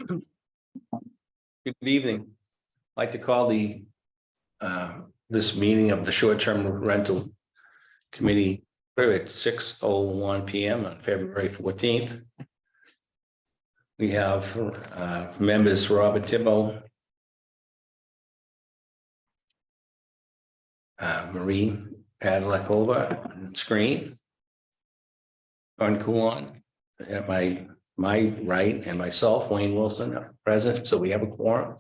Good evening. I'd like to call this meeting of the short-term rental committee at 6:01 PM on February 14th. We have members Robert Tibbo, Marie Padlakova on screen, Ron Coulon at my right, and myself, Wayne Wilson, are present, so we have a quorum.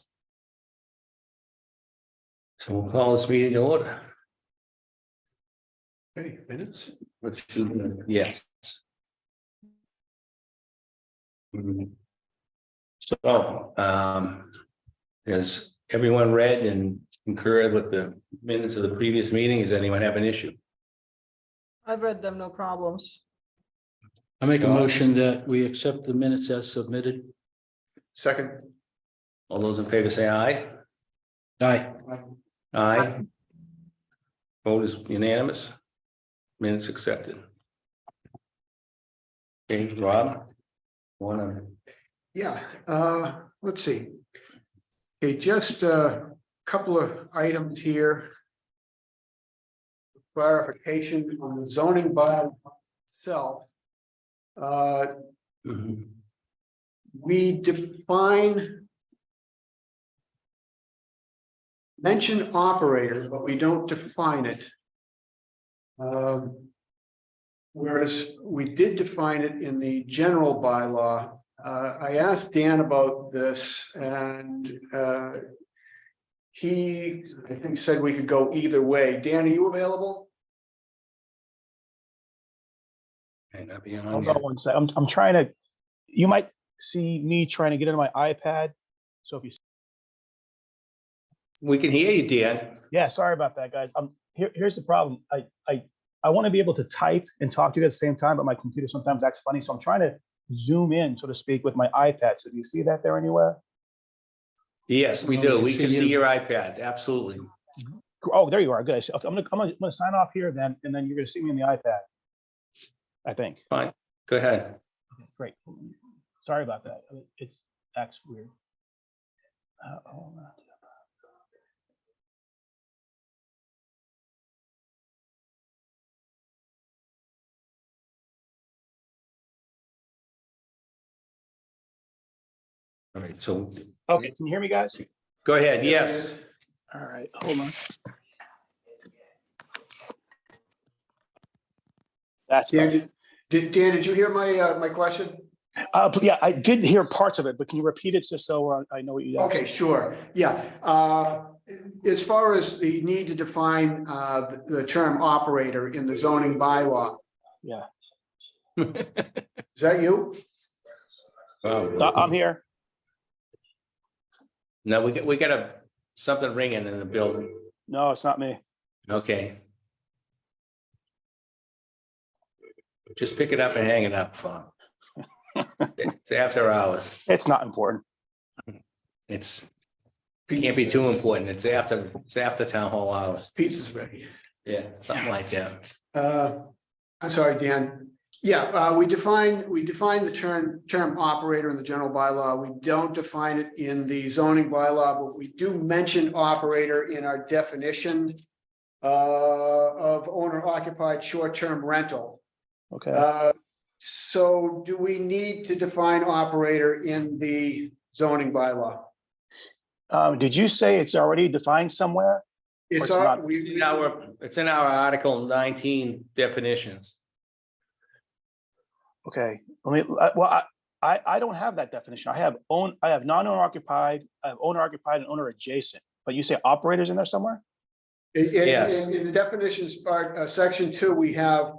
So we'll call this meeting to order. Okay, minutes. Let's do, yes. So, has everyone read and concurred with the minutes of the previous meeting? Does anyone have an issue? I've read them, no problems. I make a John? motion that we accept the minutes as submitted. Second. All those in favor say aye. Aye. Aye. Vote is unanimous. Minutes accepted. Okay, Rob. Yeah, let's see. Okay, just a couple of items here. Clarification on the zoning bylaw itself. We define mention operator, but we don't define it. Whereas we did define it in the general bylaw. I asked Dan about this and he, I think, said we could go either way. Dan, are you available? I'll go one sec. I'm trying to, you might see me trying to get into my iPad. So if you, We can hear you, Dan. yeah, sorry about that, guys. Here's the problem. I want to be able to type and talk to you at the same time, but my computer sometimes acts funny. So I'm trying to zoom in, so to speak, with my iPad. So do you see that there anywhere? Yes, we do. We can see your iPad. Absolutely. Oh, there you are. Good. Okay, I'm gonna sign off here then, and then you're gonna see me on the iPad. I think. Fine. Go ahead. Okay, great. Sorry about that. It's acts weird. Hold on. All right, so Okay, can you hear me, guys? go ahead. Yes. All right, hold on. That's Dan, did you hear my question? yeah, I did hear parts of it, but can you repeat it just so I know what you asked? Okay, sure. Yeah. As far as the need to define the term operator in the zoning bylaw, Yeah, is that you? I'm here. No, we got something ringing in the building. No, it's not me. Okay. Just pick it up and hang it up. It's after hours. It's not important. It can't be too important. It's after town hall hours. Pizza's ready. Yeah, something like that. I'm sorry, Dan. Yeah, we define the term operator in the general bylaw. We don't define it in the zoning bylaw, but we do mention operator in our definition of owner occupied short-term rental. Okay. So do we need to define operator in the zoning bylaw? Did you say it's already defined somewhere? It's not? It's in our Article 19 definitions. Okay. Let me. Well, I don't have that definition. I have non-owner occupied. I have owner occupied and owner adjacent. But you say operators in there somewhere? Yes. In the definitions part, section 2, we have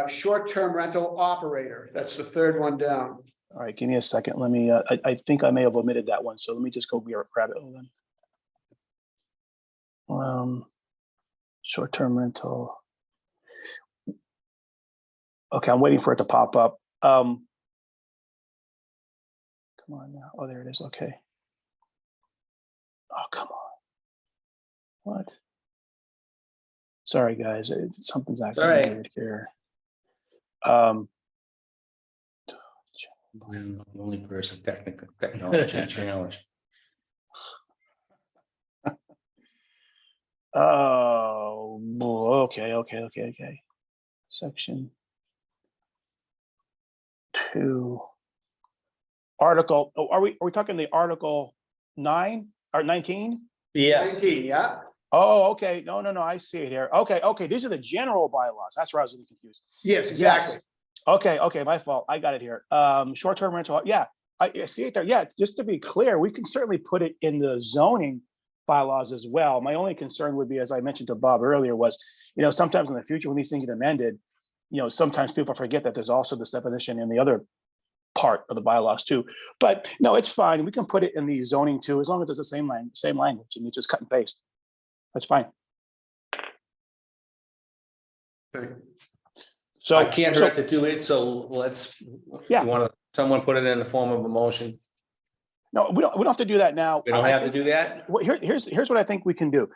short-term rental operator. That's the third one down. All right, give me a second. Let me. I think I may have omitted that one. So let me just go grab it. Hold on. Short-term rental. Okay, I'm waiting for it to pop up. Come on now. Oh, there it is. Okay. Oh, come on. What? Sorry, guys. Something's actually weird here. I'm not the only person technology challenged. Oh, okay. Section 2. Article, oh, are we talking the Article 9 or 19? Yes, 19, yeah, Oh, okay. No, I see it here. Okay. These are the general bylaws. That's where I was getting confused. yes, exactly. Okay, my fault. I got it here. Short-term rental, yeah, I see it there. Yeah, just to be clear, we can certainly put it in the zoning bylaws as well. My only concern would be, as I mentioned to Bob earlier, was, sometimes in the future when these things get amended, sometimes people forget that there's also this definition in the other part of the bylaws too. But no, it's fine. We can put it in the zoning too, as long as it's the same language and you just cut and paste. That's fine. Okay. So I can't hurt to do it, so let's, Yeah. you want someone put it in the form of a motion? no, we don't have to do that now. We don't have to do that? Well, here's what I think we can do.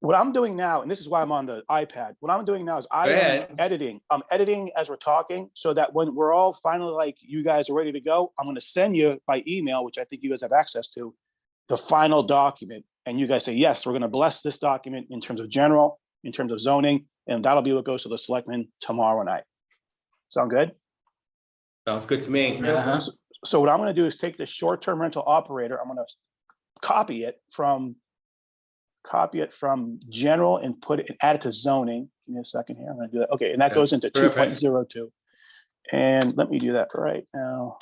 What I'm doing now, and this is why I'm on the iPad, what I'm doing now is I Go am ahead. editing. I'm editing as we're talking so that when we're all finally like, you guys are ready to go, I'm going to send you by email, which I think you guys have access to, the final document. And you guys say, yes, we're going to bless this document in terms of general, in terms of zoning, and that'll be what goes to the selectmen tomorrow night. Sound good? Sounds good to me. Uh-huh. So what I'm going to do is take the short-term rental operator. I'm going to copy it from general and add it to zoning. Give me a second here. I'm going to do that. Okay, and that goes into Perfect. 2.02. And let me do that right now.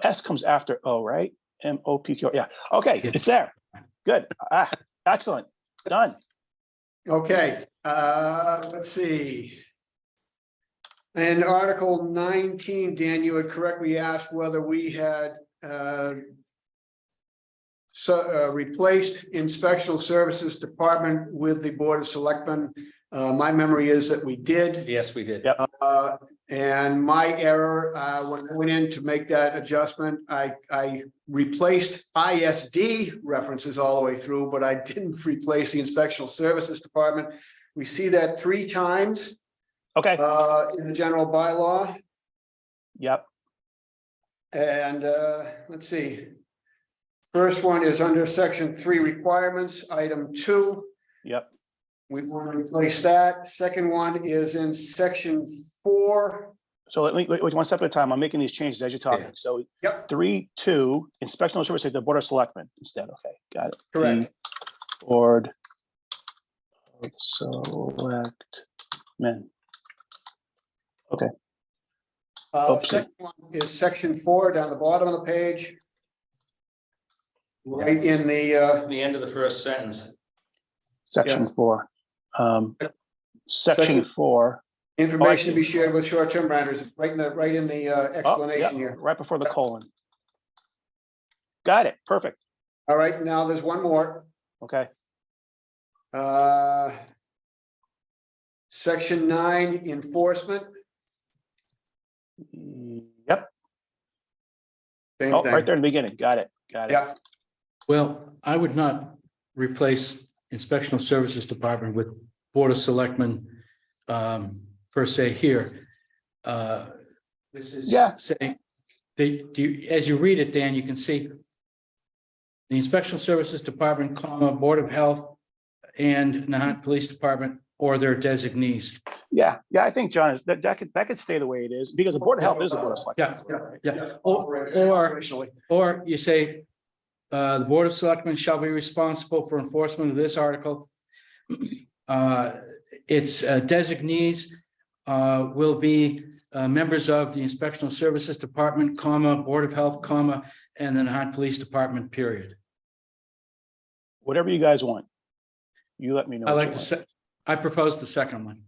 S comes after O, right? MOPQ. Yeah. Okay, Yes. it's there. Good. Excellent. Done. Okay, let's see. In Article 19, Dan, you had correctly asked whether we had replaced Inspectional Services Department with the Board of Selectmen. My memory is that we did. Yes, we did. Yep. And my error, when I went in to make that adjustment, I replaced ISD references all the way through, but I didn't replace the Inspectional Services Department. We see that 3 times Okay. in the general bylaw. Yep. And let's see. First one is under section 3 requirements, item 2. Yep. We want to replace that. Second one is in section 4. So let me wait one step at a time. I'm making these changes as you're talking. Yeah. So Yep. 3.2, Inspectional Services, the Board of Selectmen instead. Okay, got it. Correct. The Board of Selectmen. Okay. Oopsie. Second one is section 4 down the bottom of the page. Right in the The end of the first sentence. Section 4. Section Section- 4. information to be shared with short-term renters, right in the Oh, explanation yeah, here. right before the colon. Got it. Perfect. All right, now there's one more. Okay. Section 9 enforcement. Yep. Same Oh, thing. right there in the beginning. Got it. Yeah, Well, I would not replace Inspectional Services Department with Board of Selectmen per se here. This is Yeah. saying, as you read it, Dan, you can see the Inspectional Services Department, comma, Board of Health and Nahant Police Department or their designees. Yeah. I think, John, is that could stay the way it is because the Board of Health is the Board of Selectmen. Yeah. Or you say, the Board of Selectmen shall be responsible for enforcement of this article. Its designees will be members of the Inspectional Services Department, comma, Board of Health, comma, and the Nahant Police Department, period. Whatever you guys want. You let me know. I what like you to want. say, I propose the second one.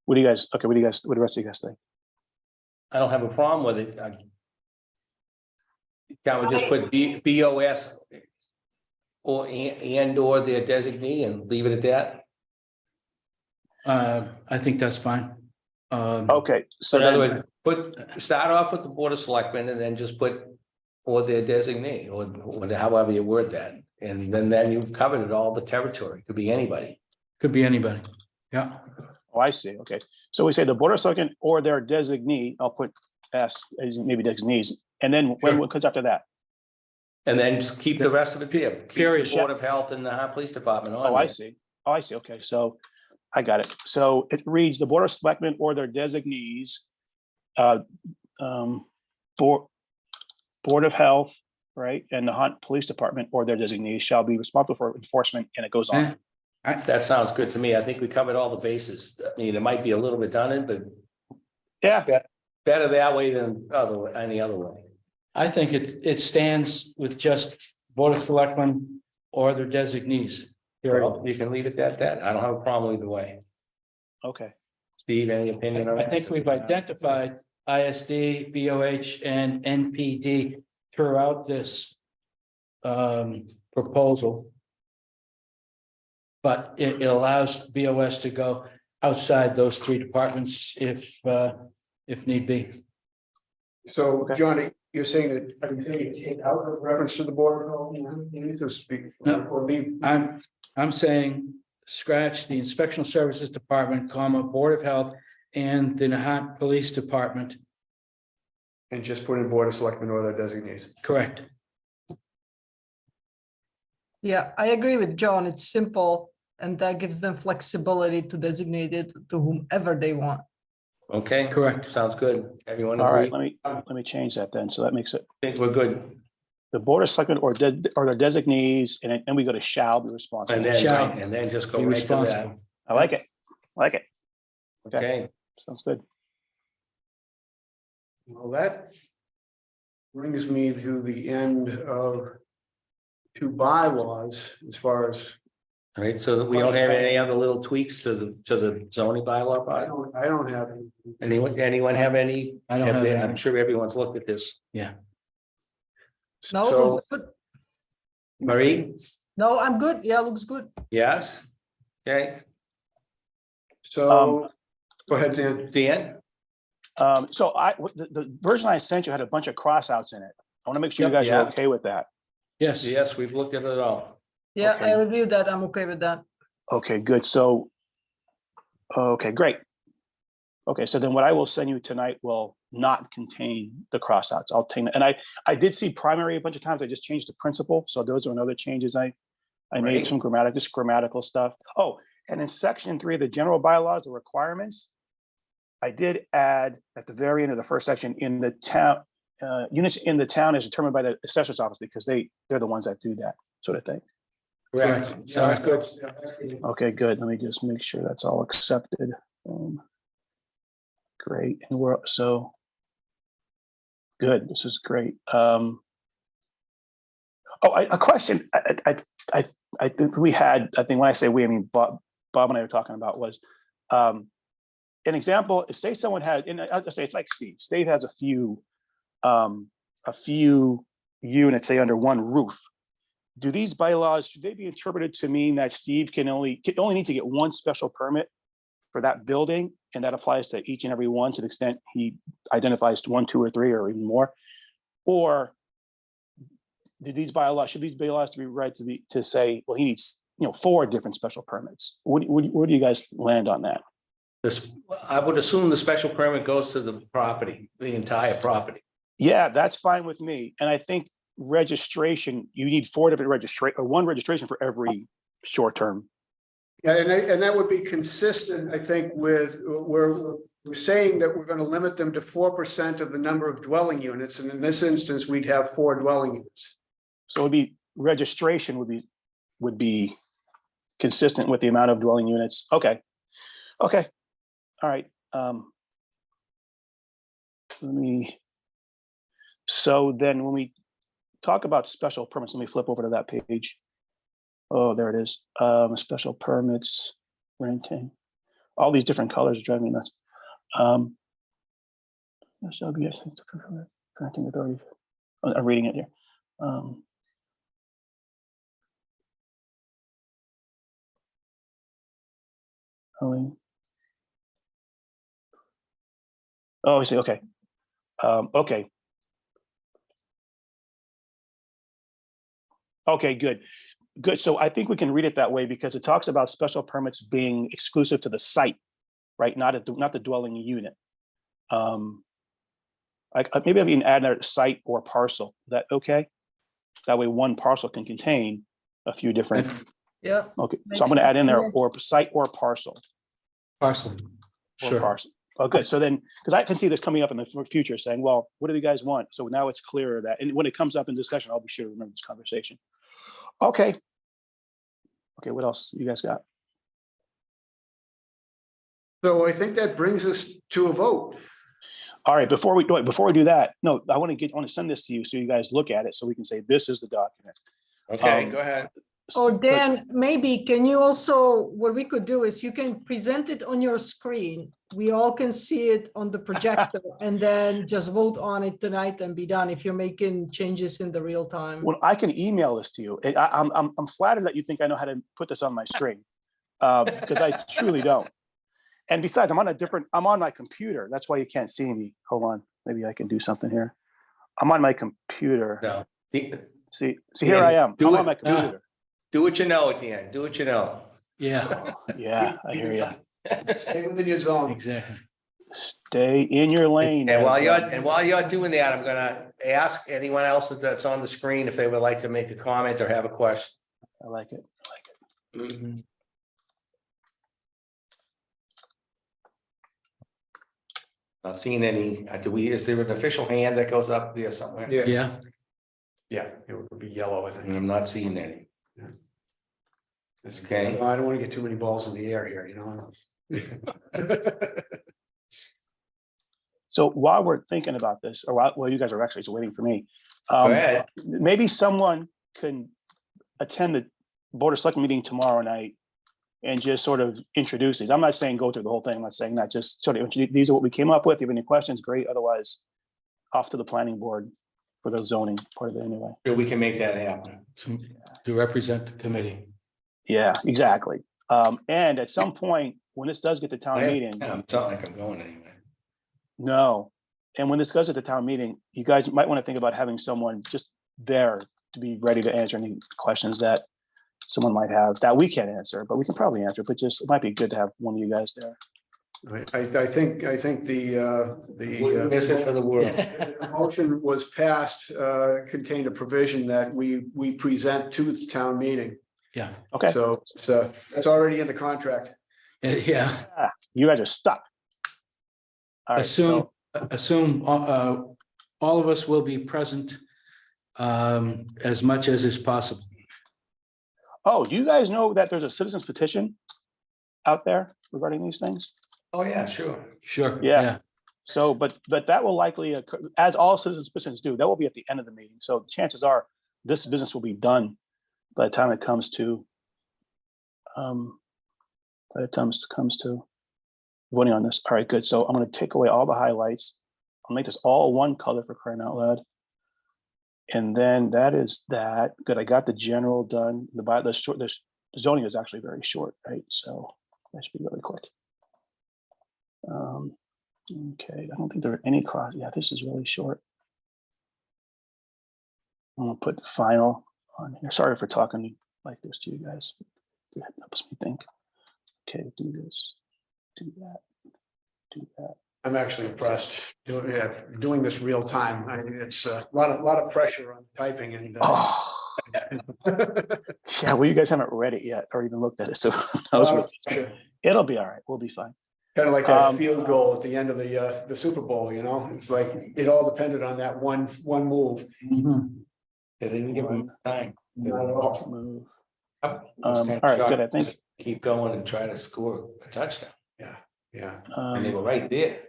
What do you guys, okay, what do the rest of you guys think? I don't have a problem with it. Can't we just put BOS or or their designee and leave it at that? I think that's fine. Okay, so So in other then, words, start off with the Board of Selectmen and then just put or their designee or however you word that. And then you've covered it all the territory. Could be anybody. Could be anybody. Yeah. oh, I see. Okay. So we say the Board of Selectmen or their designee, I'll put S, as maybe designees, and then when Sure. what comes after that? And then just keep the rest of it here. Keep the Period. Board of Health and the Nahant Police Department on Oh, I there. see. Oh, I see. Okay, so I got it. So it reads the Board of Selectmen or their designees, Board of Health, right, and the Nahant Police Department or their designees shall be responsible for enforcement, and it goes on. That sounds good to me. I think we covered all the bases. I mean, it might be a little redundant, but Yeah, better that way than any other way. I think it stands with just Board of Selectmen or their designees. Period. Well, you can leave it at that. I don't have a problem either way. okay. Steve, any opinion on I that? think we've identified ISD, BOH, and NPD throughout this proposal. But it allows BOS to go outside those three departments if need be. So, Okay. Johnny, you're saying that, are you saying you take out the reference to the Board of Health? You need to speak. No. Or leave, I'm saying scratch the Inspection Services Department, comma, Board of Health, and the Nahant Police Department. and just put in Board of Selectmen or their designees. Correct. Yeah, I agree with John. It's simple and that gives them flexibility to designate it to whomever they want. Okay, Correct. sounds good. Everyone All right, agree? let me change that then. So that makes it Think we're good. the Board of Selectmen or their designees, and then we go to shall be responsible. And then, Shall right, and then just go be right to that. responsible. I like it. I like it. Okay, Sounds good. Well, that brings me to the end of two bylaws as far as, all right, so we don't have any other little tweaks to the zoning bylaw? I don't have. Anyone have any? I don't have any. I'm sure everyone's looked at this. Yeah. No, So, looks good. Marie? No, I'm good. Yeah, looks good. Yes? Okay, so, go ahead, Dan. Dan? So the version I sent you had a bunch of crossouts in it. I want to make sure you Yep. guys Yeah. are okay with that. Yes. Yes, we've looked at it all. Yeah, Okay. I reviewed that. I'm okay with that. Okay, good. So, okay, great. Okay, so then what I will send you tonight will not contain the crossouts. I'll take, and I did see primary a bunch of times. I just changed the principal. So those are another changes I made Right. some grammatical stuff. Oh, and in section 3 of the general bylaws, the requirements, I did add at the very end of the first section in the town, units in the town is determined by the assessor's office because they're the ones that do that sort of thing. Correct. Sounds good. Okay, good. Let me just make sure that's all accepted. Great, and we're so good. This is great. A question. I think we had. I think when I say we, I mean Bob and I were talking about was an example. Say someone had, and I'll just say it's like Steve. Steve has a few units, say under one roof. Do these bylaws, should they be interpreted to mean that Steve can only need to get one special permit for that building, and that applies to each and every one to the extent he identifies 1, 2, or 3, or even more? Or should these bylaws be read to say, well, he needs 4 different special permits? Where do you guys land on that? I would assume the special permit goes to the property, the entire property. Yeah, that's fine with me. And I think registration, you need 4 different one registration for every short term. Yeah, and that would be consistent, I think, with, we're saying that we're going to limit them to 4% of the number of dwelling units. And in this instance, we'd have 4 dwelling units. So it'd be registration would be consistent with the amount of dwelling units. Okay. All right. So then when we talk about special permits, let me flip over to that page. Oh, there it is. Special permits, renting. All these different colors are driving me nuts. Shall be granting authority. I'm reading it here. Oh, I see. Okay. Okay. Okay, good. Good. So I think we can read it that way because it talks about special permits being exclusive to the site. right? Not the dwelling unit. Maybe I've even added a site or parcel. Is that okay? That way one parcel can contain a few different, Yeah. okay. Makes So I'm gonna add sense. in there Yeah. or site or parcel. Parcel. Or Sure. parcel. Oh, good. So then, because I can see this coming up in the future saying, well, what do you guys want? So now it's clearer that, and when it comes up in discussion, I'll be sure to remember this conversation. Okay. Okay, what else you guys got? So I think that brings us to a vote. All right, before we do that, no, I want to send this to you so you guys look at it so we can say this is the document. Okay, Um, go ahead. Or But- Dan, maybe can you also, what we could do is you can present it on your screen. We all can see it on the projector and then just vote on it tonight and be done if you're making changes in the real time. Well, I can email this to you. I'm flattered that you think I know how to put this on my screen, because I truly don't. And besides, I'm on my computer. That's why you can't see me. Hold on, maybe I can do something here. I'm on my computer. No, See, here I am. Do I'm it. on my computer. do what you know at the end. Do what you know. Yeah, Yeah, I hear you. Stay within your zone. exactly. Stay in your lane. And while as, you're doing that, I'm gonna ask anyone else that's on the screen if they would like to make a comment or have a question. I like it. I like it. Not seeing any, is there an official hand that goes up there somewhere? Yeah, Yeah, it would be yellow, I think. I'm not seeing any. Yeah. Okay. I don't want to get too many balls in the air here, you know? So while we're thinking about this, or while you guys are actually just waiting for me, Go ahead. maybe someone can attend the Board of Selectmen meeting tomorrow night and just sort of introduce these. I'm not saying go through the whole thing. I'm not saying that. Just sort of introduce. These are what we came up with. If you have any questions, great. Otherwise, off to the planning board for the zoning part of it anyway. Sure, we can make that happen. to represent the committee. Yeah, exactly. And at some point, when this does get to town meeting, It's not like I'm going anywhere. no. And when this goes to the town meeting, you guys might want to think about having someone just there to be ready to answer any questions that someone might have that we can't answer, but we can probably answer, but just, it might be good to have one of you guys there. I think the Wouldn't miss it for the world. the motion was passed, contained a provision that we present to the town meeting. Yeah, Okay, So that's already in the contract. yeah. you guys are stuck. All right, so, Assume all of us will be present as much as is possible. oh, do you guys know that there's a citizens petition out there regarding these things? Oh, yeah, sure. Sure. Yeah. So, but that will likely, occur, as all citizens petitions do, that will be at the end of the meeting. So chances are this business will be done by the time it comes to, voting on this. All right, good. So I'm going to take away all the highlights. I'll make this all one color for crying out loud. And then that is that. Good. I got the general done. The zoning is actually very short, right? So that should be really quick. Okay, I don't think there are any cross. Yeah, this is really short. I'm gonna put final on here. Sorry for talking like this to you guys. It helps me think. Okay, do this, do that, do that. I'm actually impressed doing this real time. I mean, it's a lot of pressure on typing and. Oh, yeah. Well, you guys haven't read it yet or even looked at it, so who knows what- it'll be all right. We'll be fine. Kind of like that field goal at the end of the Super Bowl, you know, it's like it all depended on that one move. They didn't give them time. Not at all. Move. I was All kinda right, shocked. good. I think. Keep going and try to score a touchdown. Yeah, And they were right there.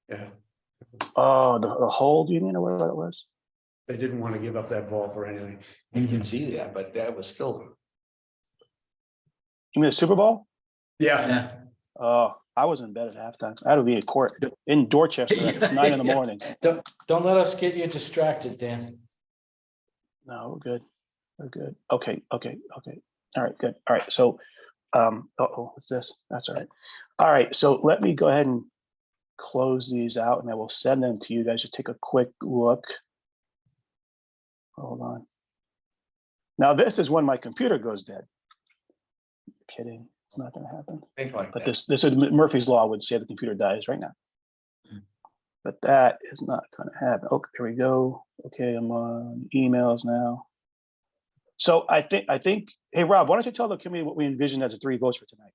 yeah. Oh, the hold, you mean, or whatever it was? They didn't want to give up that ball for anything. You can see that, but that was still. You mean the Super Bowl? Yeah, Yeah. Oh, I was in bed at halftime. I had to be in court in Dorchester at 9 in the morning. Don't let us get you distracted, Dan. No, we're good. We're good. Okay. All right, good. All right. So, what's this? That's all right. All right. So let me go ahead and close these out and I will send them to you guys to take a quick look. Hold on. Now this is when my computer goes dead. Kidding. It's not gonna happen. Things like But that. this would, Murphy's Law would say the computer dies right now. But that is not gonna happen. Okay, here we go. Okay, I'm on emails now. So I think, hey, Rob, why don't you tell the committee what we envision as the 3 votes for tonight?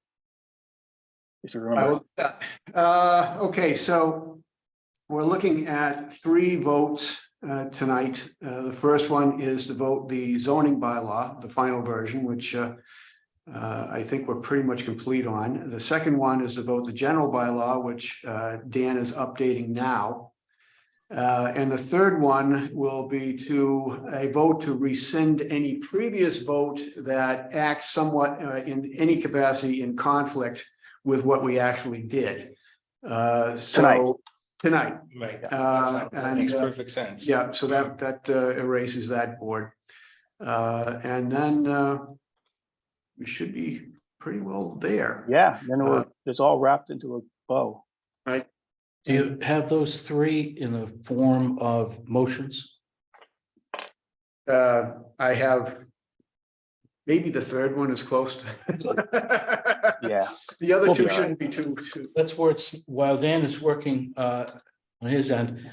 If you remember. Okay, so we're looking at 3 votes tonight. The first one is to vote the zoning bylaw, the final version, which I think we're pretty much complete on. The second one is to vote the general bylaw, which Dan is updating now. And the third one will be a vote to rescind any previous vote that acts somewhat in any capacity in conflict with what we actually did. Tonight. Right. And, That makes perfect sense. Yeah, so that erases that board. And then we should be pretty well there. Yeah, then it's all wrapped into a bow. Right. Do you have those 3 in the form of motions? I have, maybe the third one is close to. Yeah. The other We'll be 2 all shouldn't be too. That's where it's, while Dan is working on his end,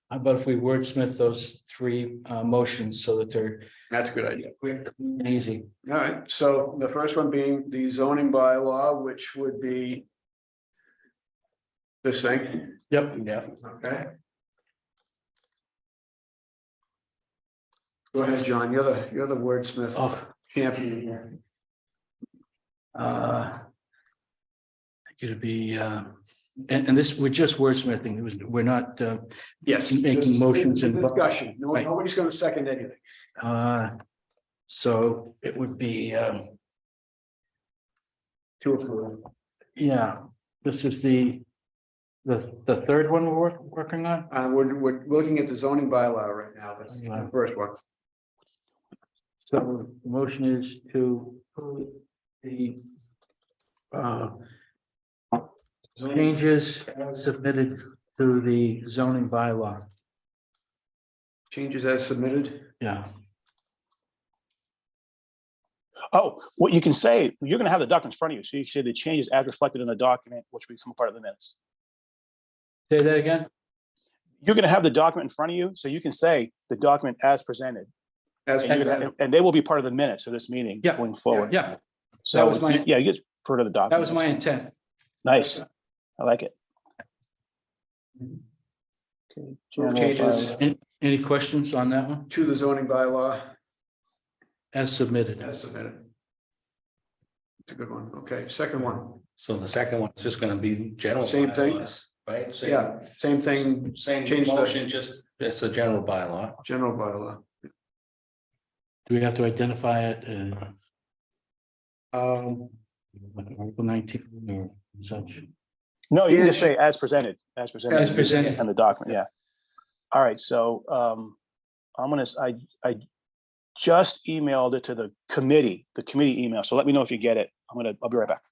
how about if we wordsmith those 3 motions so that they're That's a good idea. quick and easy? All right, so the first one being the zoning bylaw, which would be this thing. Yep. Yeah. Okay. Go ahead, John. You're the wordsmith Oh, champion here. it'd be, and this, we're just wordsmithing. We're not, Yes. Making this- motions this and- discussion. Right. Nobody's going to second anything. so it would be, To approve. yeah, this is the third one we're working on? We're looking at the zoning bylaw right now. That's the first one. So the motion is to approve the changes submitted to the zoning bylaw. Changes as submitted. Yeah, Oh, what you can say, you're gonna have the document in front of you, so you can say the changes as reflected in the document, which will become part of the minutes. say that again? You're gonna have the document in front of you, so you can say the document as presented. As And, and they will be part of the minutes of this meeting Yeah. going forward. Yeah, So, that was my- yeah, you get part of the document. that was my intent. Nice. I like it. Okay, Move general changes. bylaw. Any questions on that one? to the zoning bylaw As submitted. as submitted. It's a good one. Okay, second one. So the second one is just gonna be general. Same thing. bylaws, Right? Same- Yeah, same thing, Same change the- motion, just a general bylaw. general bylaw. Do we have to identify it? Article 19 or such? No, you can Yeah. just say as presented, as presented. As presented. And the document, yeah. All right, so I just emailed it to the committee email, so let me know if you get it. I'll be right back.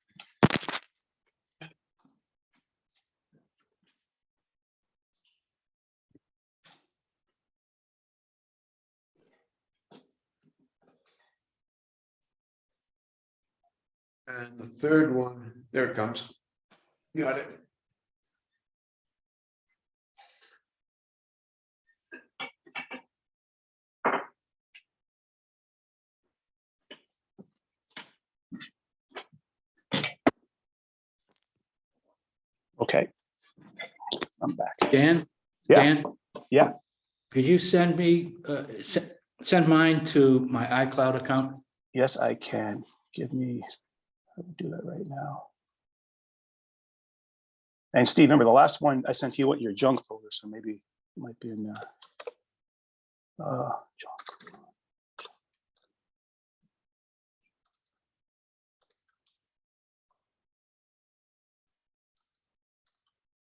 And the third one, there it comes. Got it. Okay. I'm back. Dan? Yeah. Dan? Yeah. Could you send me, send mine to my iCloud account? Yes, I can. Give me, let me do that right now. And Steve, remember the last one I sent you, what your junk folder, so maybe it might be in junk.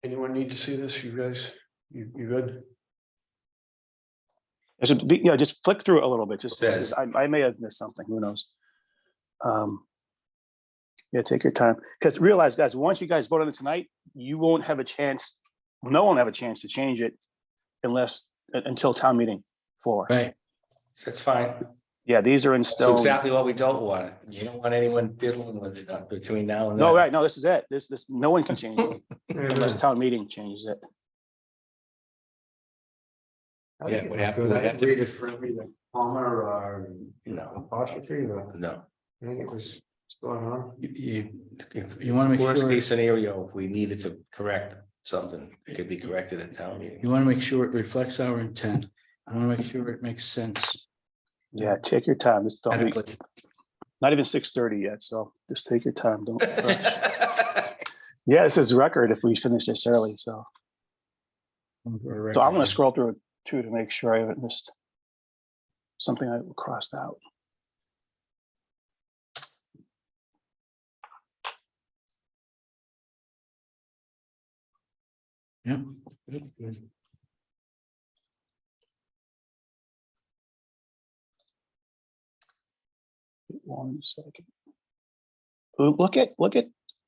Anyone need to see this? You guys, you good? So, yeah, just flick through it a little bit, just, Says- I may have missed something, who knows? Yeah, take your time, because realize, guys, once you guys vote on it tonight, you won't have a chance, no one will have a chance to change it until town meeting floor. Right. That's fine. Yeah, these are in That's stone. exactly what we don't want. You don't want anyone diddling with it between now and then. No, right, no, this is it. This, no one can change it unless town meeting changes it. Yeah, would have Good, would I have had to- read it for every comma or No, apostrophe, or no. I think it was spot on. You want to make Worst sure, case scenario, if we needed to correct something, it could be corrected at town meeting. you want to make sure it reflects our intent. I want to make sure it makes sense. Yeah, take your time. This don't be, adequately. not even 6:30 yet, so just take your time. Don't. Yeah, this is record if we finish this early, so. So I'm gonna scroll through it too to make sure I haven't missed something I crossed out. Yeah. 1 second. Look at,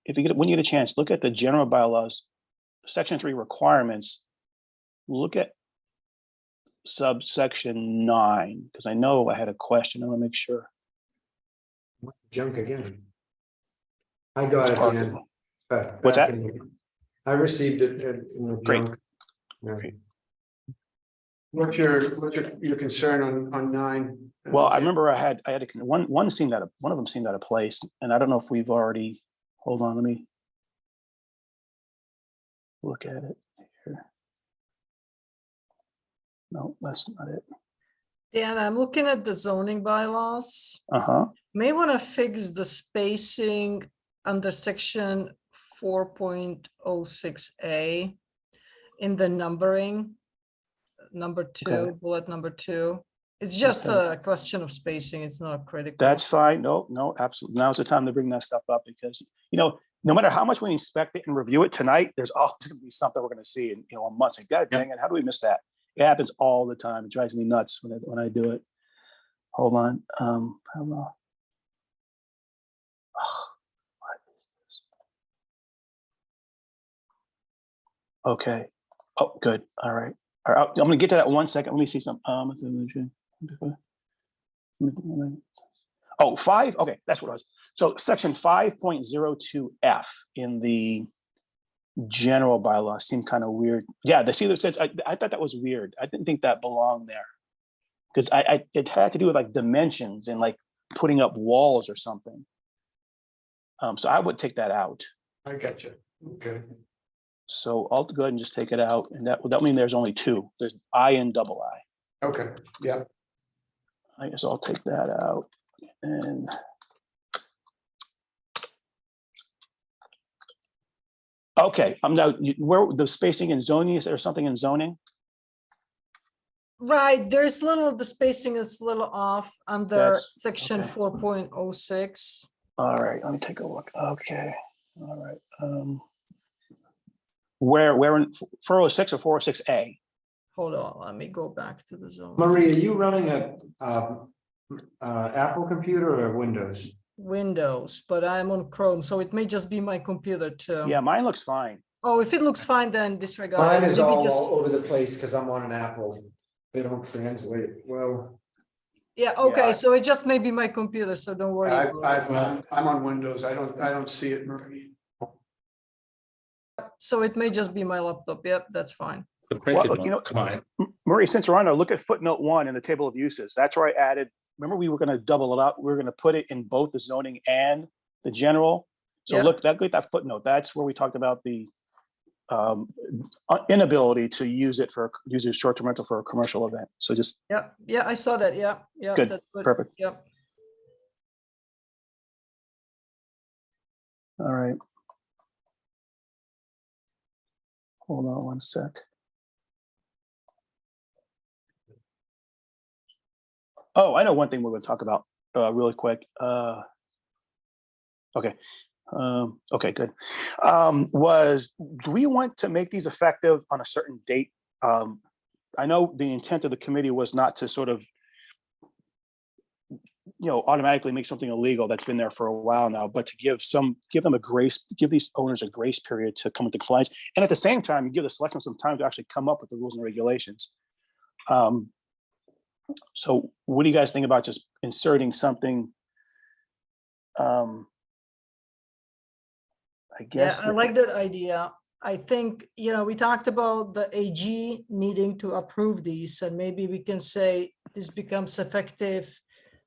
if you get, when you get a chance, look at the general bylaws, section 3 requirements. Look at subsection 9, because I know I had a question. I want to make sure. Junk again. I got it, Dan. What's that? I received it in the Great. junk. Yeah. What's your concern on 9? Well, I remember I had one seemed out of, one of them seemed out of place, and I don't know if we've already, hold on, let me look at it here. No, that's not it. Dan, I'm looking at the zoning bylaws. Uh-huh. May want to fix the spacing under section 4.06A in the numbering. Number 2, Okay. bullet number 2. It's just Okay. a question of spacing. It's not critical. That's fine. No, absolutely. Now's the time to bring that stuff up because, no matter how much we inspect it and review it tonight, there's always going to be something we're going to see in, a month. Like, God dang it, how do we miss that? It happens all the time. It drives me nuts when I do it. Hold on. Hello. What is this? Okay. Oh, good. All right. All right. I'm going to get to that 1 second. Let me see some. Oh, 5. Okay, that's what it was. So section 5.02F in the general bylaw seemed kind of weird. Yeah, the see that says I thought that was weird. I didn't think that belonged there because it had to do with like dimensions and like putting up walls or something. So I would take that out. I got you. Okay. So I'll go ahead and just take it out, and that mean there's only 2. There's I and double I. Okay, yeah. I guess I'll take that out and. Okay, I'm now, where the spacing in zoning, is there something in zoning? Right, the spacing is a little off under That's- section okay. 4.06. All right, let me take a look. Okay, all right. Where in 406 or 406A? Hold on, let me go back to the zone. Marie, are you running a Apple computer or Windows? Windows, but I'm on Chrome, so it may just be my computer too. Yeah, mine looks fine. Oh, if it looks fine, then disregard. Mine it. is Maybe all just- over the place because I'm on an Apple. They don't translate well. Yeah, okay, Yeah. so it just may be my computer, so don't worry. about it. I'm on Windows. I don't see it, Marie. So it may just be my laptop. Yep, that's fine. The printed Well, one, fine. Marie, since we're on there, look at footnote 1 in the table of uses. That's where I added, remember we were going to double it up. We were going to put it in both the zoning and the general. So Yeah. look, that footnote, that's where we talked about the inability to use a short-term rental for a commercial event. So just Yeah, yeah, I saw that. Yeah, yeah. Good, That's good. perfect. Yep. All right. Hold on 1 sec. Oh, I know one thing we're going to talk about really quick. Okay. Okay, good. Do we want to make these effective on a certain date? I know the intent of the committee was not to sort of automatically make something illegal that's been there for a while now, but to give them a grace, give these owners a grace period to come into compliance. And at the same time, give the selectmen some time to actually come up with the rules and regulations. So what do you guys think about just inserting something? I Yeah, guess, I like that idea. I think, we talked about the AG needing to approve these, and maybe we can say this becomes effective,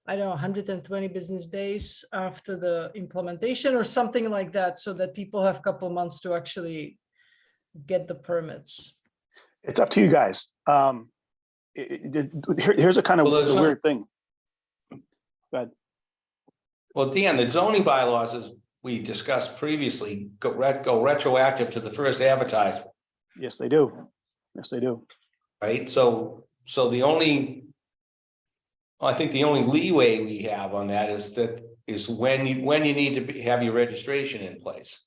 I don't know, 120 business days after the implementation or something like that, so that people have a couple months to actually get the permits. it's up to you guys. Here's a kind of Well, there's a weird thing. Well, Dan, the zoning bylaws, as we discussed previously, go retroactive to the first advertisement, Yes, they do. Yes, they do. right? So the only, I think the only leeway we have on that is when you need to have your registration in place.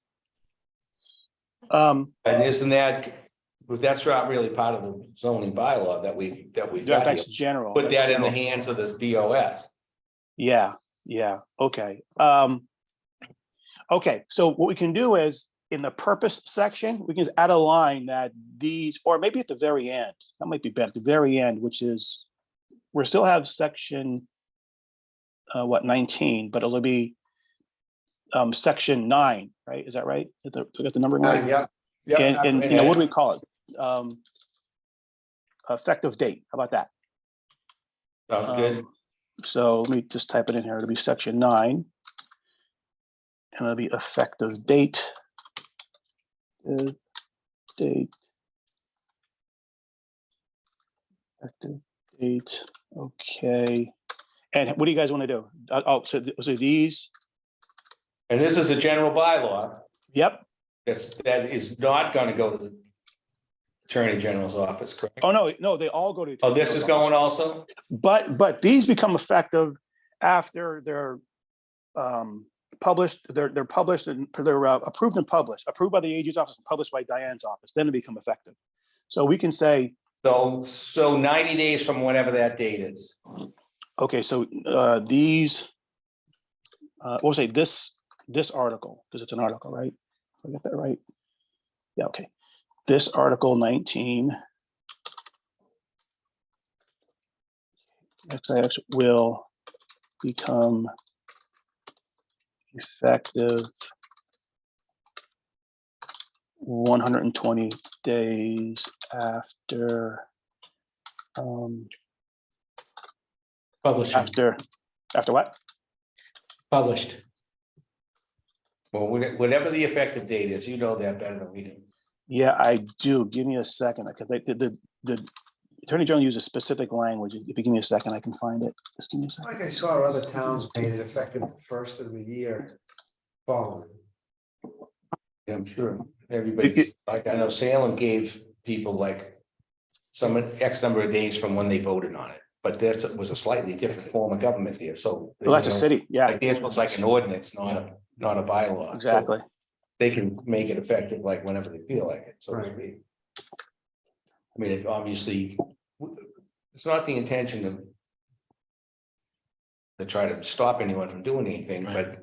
And isn't that's not really part of the zoning bylaw that we've got here. That's general. Put That's that in the general. hands of this BOS. Yeah, yeah, okay. Okay, so what we can do is in the purpose section, we can add a line that these, or maybe at the very end, that might be better, the very end, which is, we still have section 19, but it'll be section 9, right? Is that right? We got the numbering right? Yeah. And you know, what do we call it? Effective date, how about that? Sounds good. So let me just type it in here. It'll be section 9. And it'll be effective date. Date. Effective date. Okay. And what do you guys want to do? So these. And this is a general bylaw Yep. that is not going to go to the Attorney General's office, correct? Oh, no, they all go to. Oh, this is going also? But these become effective after they're published. They're published and they're approved and published, approved by the AG's office, and published by Diane's office. Then they become effective. So we can say, So 90 days from whatever that date is. okay, so these, we'll say this article, because it's an article, right? I get that right? Yeah, okay. This Article 19 XX will become effective 120 days after Publishing, after what? published. Well, whatever the effective date is, you know that better than we do. Yeah, I do. Give me a second, because the Attorney General uses specific language. If you give me a second, I can find it. Just give me a second. Like I saw other towns made it effective the first of the year following. Yeah, I'm sure. Everybody's, like, I know Salem gave people like some X number of days from when they voted on it, but that was a slightly different form of government here, so. Well, that's a city, yeah, Like this was like an ordinance, not a bylaw. So exactly. they can make it effective like whenever they feel like it, so to speak. I mean, it obviously, it's not the intention to try to stop anyone from doing anything, but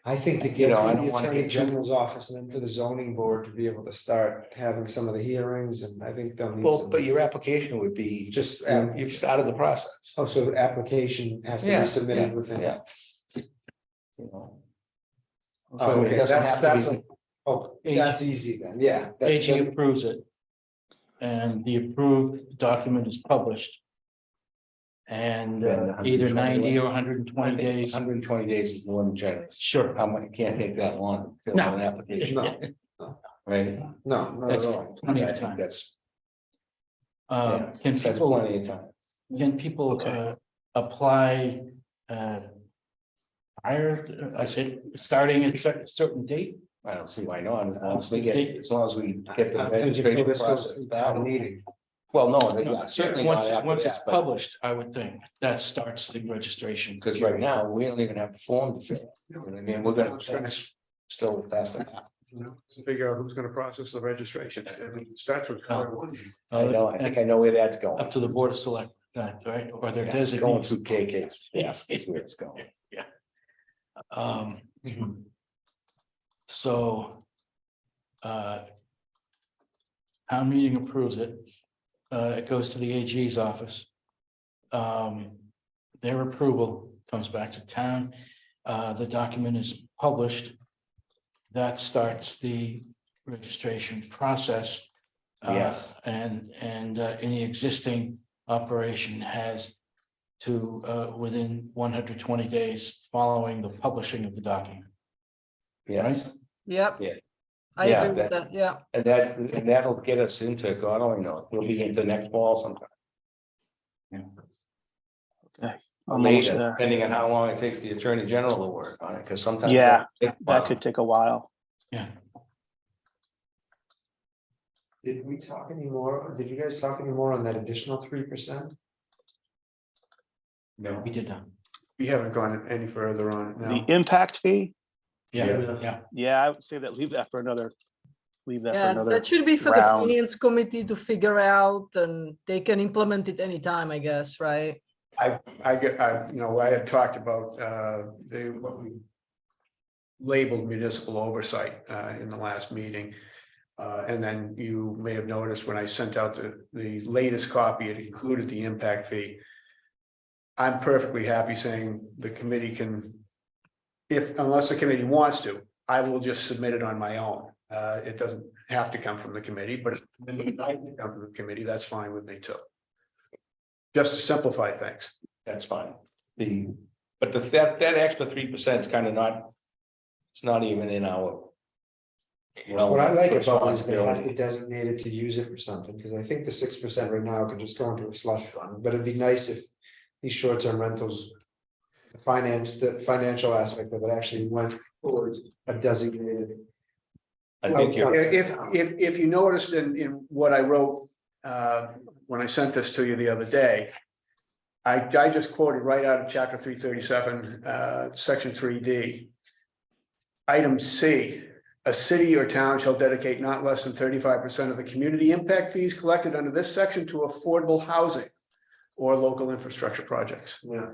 I think to You get know, I through don't the wanna Attorney get too- General's office and then for the zoning board to be able to start having some of the hearings, and I think they'll need well, some. but your application would be Just, you've started the process. oh, so the application has to Yeah, be submitted within. Yeah. You know. Oh, So it okay, doesn't have that's, to be- oh, that's easy then, yeah. AG approves it. And the approved document is published. And Then either 120 90 or 120 days. 120 days is more than generous. Sure. How much, can't take that long to fill No. out an application, No, right? no, not That's at all. plenty I of think time. that's, yeah, Can that's people, plenty of time. can people Okay. apply prior, I said, starting at a certain date? I don't see why not, as long as we get the I'm thinking registration this goes process through down. town meeting. Well, no, yeah, certainly not Once after once it's that, but, published, I would think that starts the registration. because right now, we don't even have the form to fill. You know what I mean, we're gonna, that's still faster. Figure out who's gonna process the registration. It starts with. I know, I think I know where that's going. Up to the Board of Select, right, or their Yeah, it's going designees. through KK's, yes, that's where it's going. Um, So. Town meeting approves it. It goes to the AG's office. their approval comes back to town. The document is published. That starts the registration process. Yes. And any existing operation has to, within 120 days following the publishing of the document. Yes, Yep. Yeah. I Yeah, agree with that, yeah. and that'll get us into, God only knows, we'll be into next fall sometime. I'm Or almost later, there. depending on how long it takes the Attorney General to work on it, because sometimes. Yeah, take a That while. could take a while. Yeah, Did we talk anymore? Did you guys talk anymore on that additional 3%? No. we did that. We haven't gone any further on it The now. impact fee, Yeah, yeah. yeah, I would say that, leave that for another, Yeah, that should be for the round. finance committee to figure out, and they can implement it anytime, I guess, right? I had talked about, what we labeled municipal oversight, in the last meeting. And then you may have noticed when I sent out the latest copy, it included the impact fee. I'm perfectly happy saying the committee can, unless the committee wants to, I will just submit it on my own. It doesn't have to come from the committee, but if it like to come from the committee, that's fine with me too. Just to simplify things. That's fine. But that extra 3% is kind of not, it's not even in our. What I like about it is they have responsibility. to designate it to use it for something, because I think the 6% right now could just go into a slush fund, but it'd be nice if these short-term rentals. The financial aspect of it actually went towards a designated. I think you're, If you noticed in what I wrote, when I sent this to you the other day. I just quoted right out of chapter 337, section 3D. Item C, a city or town shall dedicate not less than 35% of the community impact fees collected under this section to affordable housing. Or local infrastructure projects. Yeah.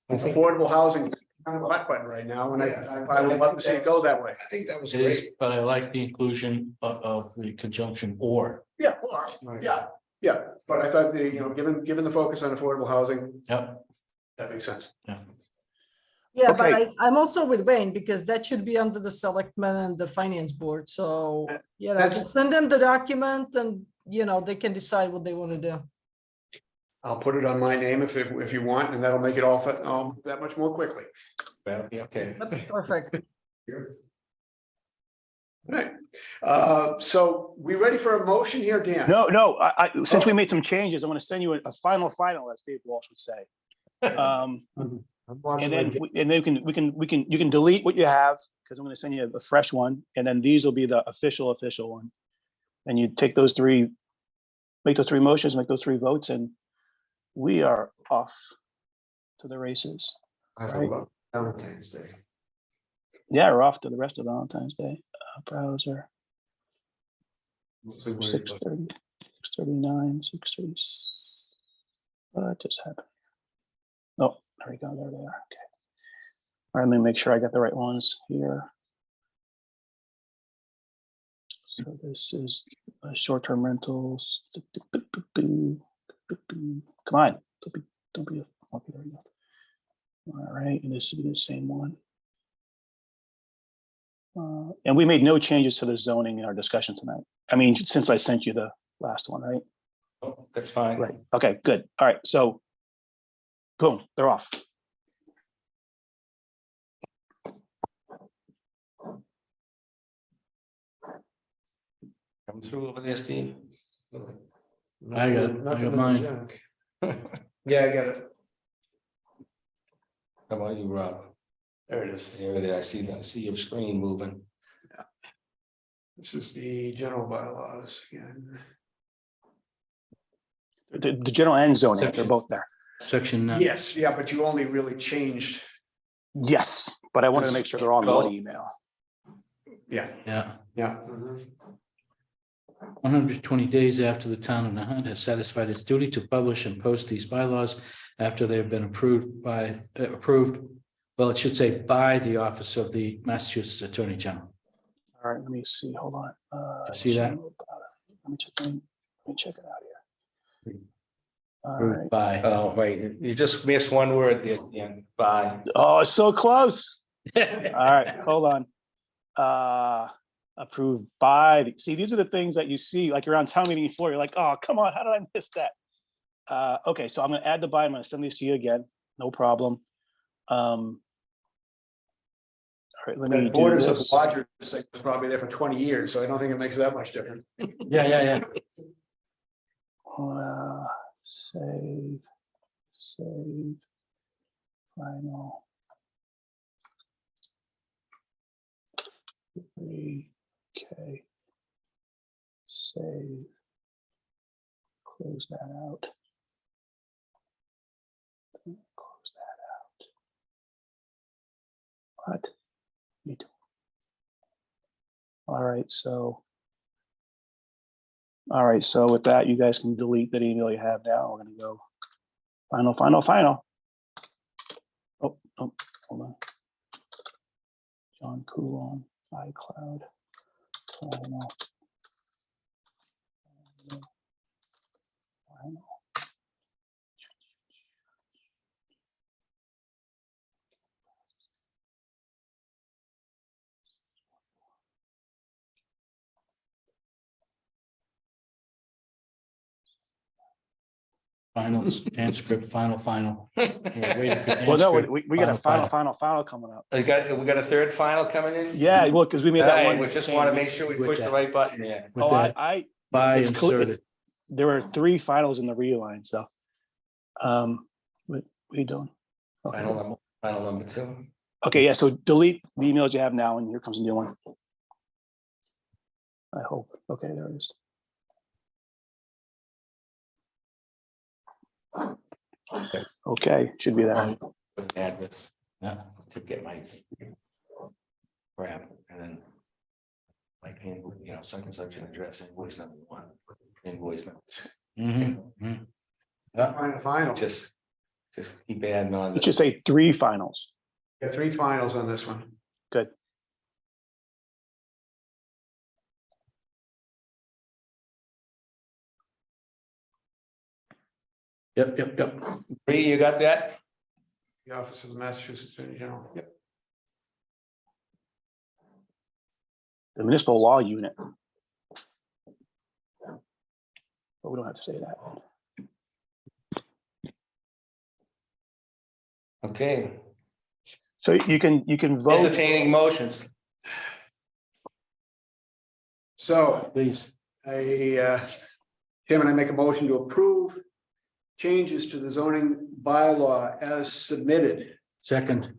I think, Affordable housing is kind of a hot button right now, and I would love to see it go that way. I think that was It is, great. but I like the inclusion of the conjunction or. Yeah, Right. yeah, but I thought, given the focus on affordable housing, Yep. that makes sense. Yeah, but Okay. I'm also with Wayne, because that should be under the selectmen and the finance board, so, That's- just send them the document and, they can decide what they want to do. I'll put it on my name if you want, and that'll make it all that much more quickly. that'll be okay. Perfect. Right. So we ready for a motion here, Dan? No, since we made some changes, I want to send you a final, as Dave Walsh would say. I'm watching And my then, you can delete what you have, because I'm going to send you a fresh one, and then these will be the official one. And you take those three, make those three motions, make those three votes, and we are off to the races. I right. love Valentine's Day. Yeah, we're off to the rest of Valentine's Day. Browser, Mostly worried 6:30, 6:39, 6:30. What just happened? Oh, there we go. There they are. Okay. All right, let me make sure I got the right ones here. So this is short-term rentals. Come on, don't be a monkey. There you go. All right, and this should be the same one. And we made no changes to the zoning in our discussion tonight. I mean, since I sent you the last one, right? Oh, that's fine. Right. Okay, good. All right, so boom, they're off. Come through over there, Steve. I got Nothing in the mine. junk. Yeah, I got it. How about you, Rob? There it is. There it is. I see your screen moving. This is the general bylaws again. The general and zoning, they're Section. both there. Section. Yes, yeah, but you only really changed, Yes, but I wanted to make sure they're all in one email. yeah, Yeah. yeah. 120 days after the town of Nahant has satisfied its duty to publish and post these bylaws after they have been approved, well, it should say by the office of the Massachusetts Attorney General. All right, let me see, hold on. See that? Let me check it out here. All Approved right. by. Oh, wait, you just missed one word at the end, by. Oh, it's so close. All right, hold on. Approved by, see, these are the things that you see, like you're on town meeting floor, you're like, oh, come on, how did I miss that? Okay, so I'm gonna add the by, I'm gonna send these to you again, no problem. All right, let me That do Borders of this. Lodgers thing was probably there for 20 years, so I don't think it makes that much difference. Yeah. Save, final. Okay. Save. Close that out. Close that out. What? Neat. All right, so with that, you guys can delete that email you have now. We're gonna go final. Oh, hold on. John Coulon, iCloud. Final. Final transcript, final. We're waiting for Well, no, transcript, we got a final. final coming up. We got a third final coming in? Yeah, well, because we made that Hey, one. we just change. want to make sure we With push the that. right button, yeah. With Oh, that by it's inserted. there were 3 finals in the reline, so. What are you doing? Okay. Final number 2. Okay, yeah, so delete the emails you have now, and here comes a new one. I hope. Okay, there it is. Okay, should be there. Address Yeah. to get my crap and then like, such and such an address, invoice number 1, invoice number 2. Mhm. Final. Just keep adding on. It should say 3 finals. Got 3 finals on this one. Good. Yep. Bree, you got that? The Office of the Massachusetts Attorney General. Yep. The municipal law unit. But we don't have to say that. Okay, So you can vote. entertaining motions. So Please. Chairman, I make a motion to approve changes to the zoning bylaw as submitted. Second.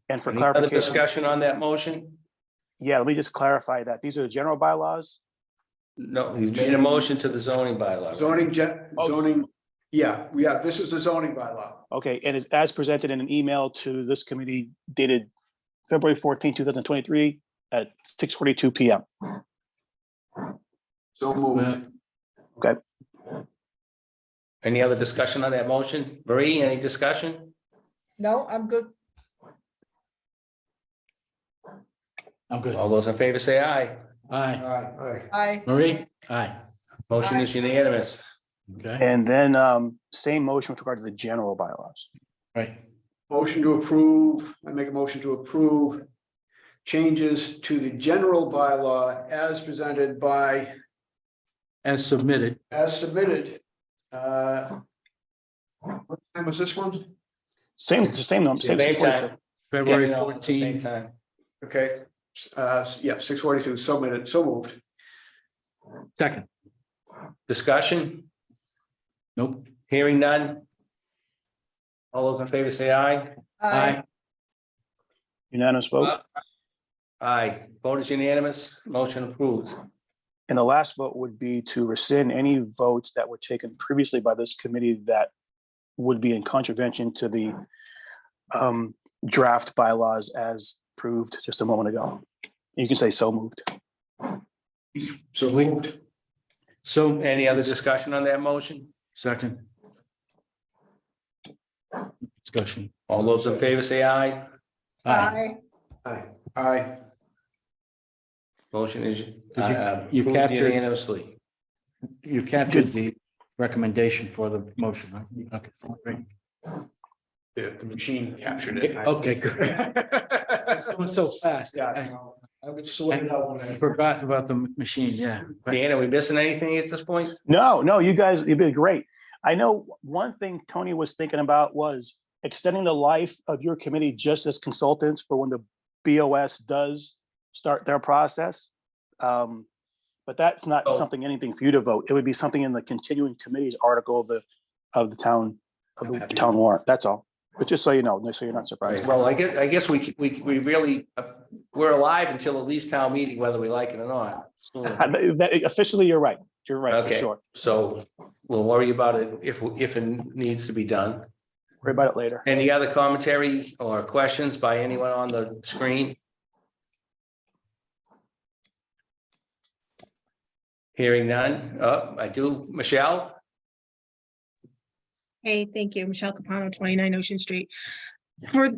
And for Any other clarification, discussion on that motion? yeah, let me just clarify that. These are the general bylaws. No, he's made a motion to the zoning bylaw. Zoning, yeah, this is the zoning bylaw. Okay, and it's as presented in an email to this committee dated February 14, 2023 at 6:42 PM. So moved. Okay, Any other discussion on that motion? Marie, any discussion? No, I'm good. I'm good. All those in favor say aye. Aye. Aye. Aye. Marie? Aye. Motion is unanimous. Okay, and then same motion with regard to the general bylaws. right. Motion to approve, I make a motion to approve changes to the general bylaw as presented by, As submitted. as submitted. What time was this one? Same number, same Same 642. time. February Yeah, no, at the same 14. time. Okay, yeah, 6:42, submitted, so moved. Second. Discussion? Nope. Hearing none? All those in favor say aye. Aye. Unanimous vote. Aye. Vote is unanimous. Motion approved. And the last vote would be to rescind any votes that were taken previously by this committee that would be in contravention to the draft bylaws as proved just a moment ago. You can say so moved. So moved. So, Any other discussion on that motion? second. Discussion. All those in favor say aye. Aye. Aye. Motion is you approved captured- unanimously. You captured the recommendation for the motion, right? Okay, great. The machine captured it. Okay, good. It's going so fast. I would sort it out when I I. forgot about the machine, yeah. Dan, are we missing anything at this point? No, you guys, you've been great. I know one thing Tony was thinking about was extending the life of your committee just as consultants for when the BOS does start their process. But that's not Oh. something, anything for you to vote. It would be something in the continuing committees article of the town warrant. That's all. But just so you know, so you're not surprised. Right, well, I guess we really, we're alive until at least town meeting, whether we like it or not. So- Officially, you're right. You're right, for Okay, sure. so we'll worry about it if it needs to be done. Worry about it later. Any other commentary or questions by anyone on the screen? Hearing none. Oh, I do. Michelle? Hey, thank you. Michelle Capano, 29 Ocean Street. For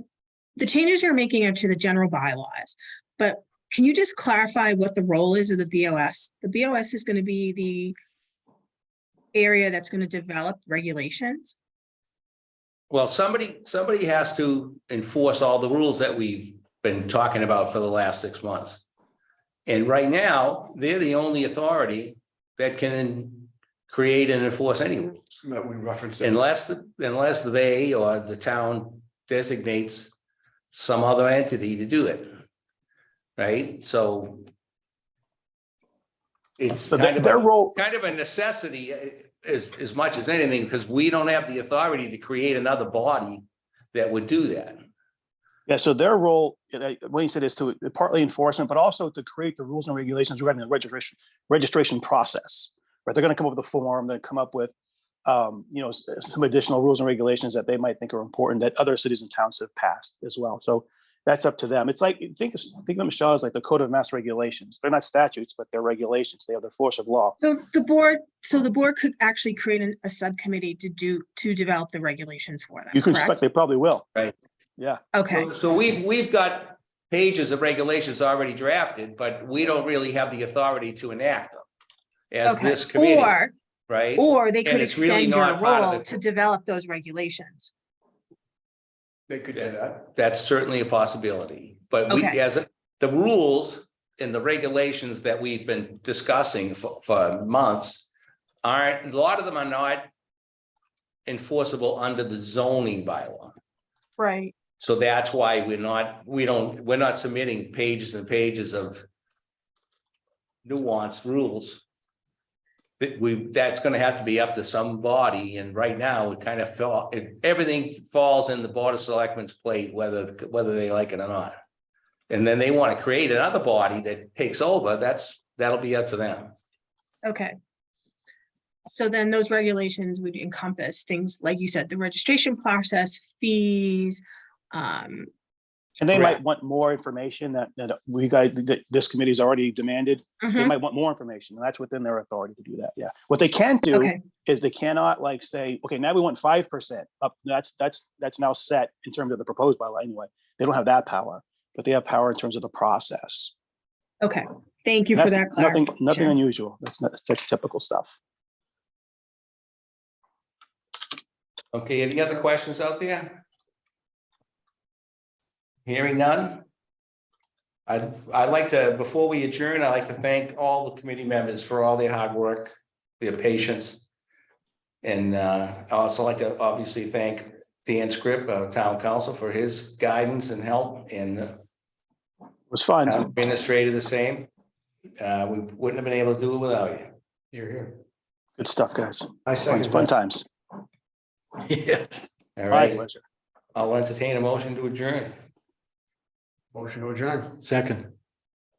the changes you're making are to the general bylaws, but can you just clarify what the role is of the BOS? The BOS is going to be the area that's going to develop regulations. Well, somebody has to enforce all the rules that we've been talking about for the last 6 months. And right now, they're the only authority that can create and enforce any rules. That we referenced. Unless they or the town designates some other entity to do it. Right, so. It's So kind of their role, kind of a necessity as much as anything, because we don't have the authority to create another body that would do that. yeah, so their role, what you said, is to partly enforcement, but also to create the rules and regulations regarding the registration process. Right, they're going to come up with a form, they're come up with, some additional rules and regulations that they might think are important that other cities and towns have passed as well. So that's up to them. It's like, think of Michelle as like the Code of Mass Regulations. They're not statutes, but they're regulations. They have the force of law. So the board could actually create a subcommittee to develop the regulations for them. You can correct? expect they probably will. Right. Yeah. Okay, So we've got pages of regulations already drafted, but we don't really have the authority to enact them. As okay. this committee, right? Or they And could it's really extend your not part of role the- to develop those regulations. They could do that. That's certainly a possibility, but we, Okay. as the rules and the regulations that we've been discussing for months aren't, a lot of them are not enforceable under the zoning bylaw. Right. So that's why we're not submitting pages and pages of nuanced rules. That's gonna have to be up to somebody, and right now, it kind of everything falls in the Board of Selectmen's plate, whether they like it or not. And then they want to create another body that takes over, that'll be up to them. Okay. So then those regulations would encompass things, like you said, the registration process, fees, And they Correct. might want more information that this committee's already demanded. They mhm, might want more information, and that's within their authority to do that. Yeah. What they can't do okay, is they cannot like say, okay, now we want 5% up. That's now set in terms of the proposed bylaw anyway. They don't have that power, but they have power in terms of the process. okay. Thank you for That's that nothing clarification. unusual. That's typical stuff. Okay, any other questions out there? Hearing none? I'd like to, before we adjourn, I'd like to thank all the committee members for all their hard work, their patience. And I also like to obviously thank Dan Scrip, our town council, for his guidance and help, and It was fun. administrator the same. We wouldn't have been able to do it without you. You're here. Good stuff, guys. I second Fun that. times. Yes. All My right, pleasure. I'll entertain a motion to adjourn. Motion to adjourn. Second.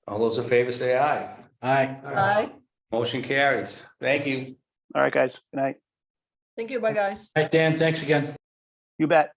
All those in favor say aye. Aye. Motion carries. Thank you. All right, guys. Good night. Thank you, bye, guys. All right, Dan, thanks again. You bet.